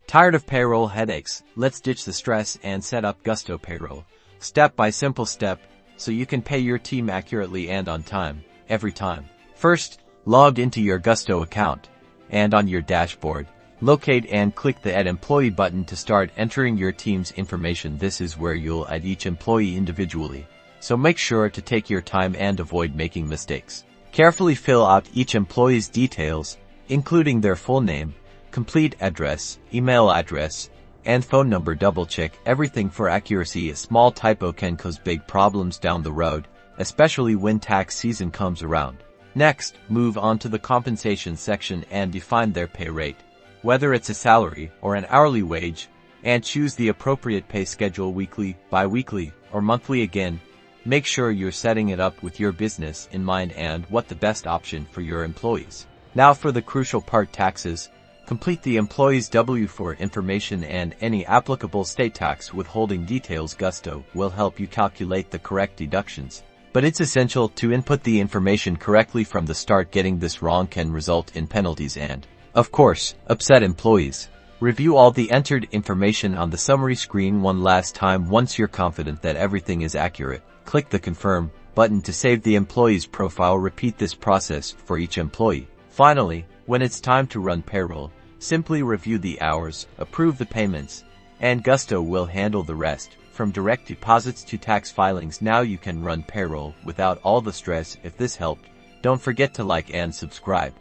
Tired of payroll headaches? Let's ditch the stress and set up Gusto Payroll. Step by simple step, so you can pay your team accurately and on time, every time. First, log into your Gusto account, and on your dashboard, locate and click the Add Employee button to start entering your team's information. This is where you'll add each employee individually, so make sure to take your time and avoid making mistakes. Carefully fill out each employee's details, including their full name, complete address, email address, and phone number. Double-check everything for accuracy. A small typo can cause big problems down the road, especially when tax season comes around. Next, move on to the compensation section and define their pay rate, whether it's a salary or an hourly wage, and choose the appropriate pay schedule: weekly, bi-weekly, or monthly. Again, make sure you're setting it up with your business in mind and what the best option for your employees. Now for the crucial part: taxes. Complete the employee's W-4 information and any applicable state tax withholding details. Gusto will help you calculate the correct deductions, but it's essential to input the information correctly from the start. Getting this wrong can result in penalties and, of course, upset employees. Review all the entered information on the summary screen one last time. Once you're confident that everything is accurate, click the Confirm button to save the employee's profile. Repeat this process for each employee. Finally, when it's time to run payroll, simply review the hours, approve the payments, and Gusto will handle the rest, from direct deposits to tax filings. Now you can run payroll without all the stress. If this helped, don't forget to like and subscribe.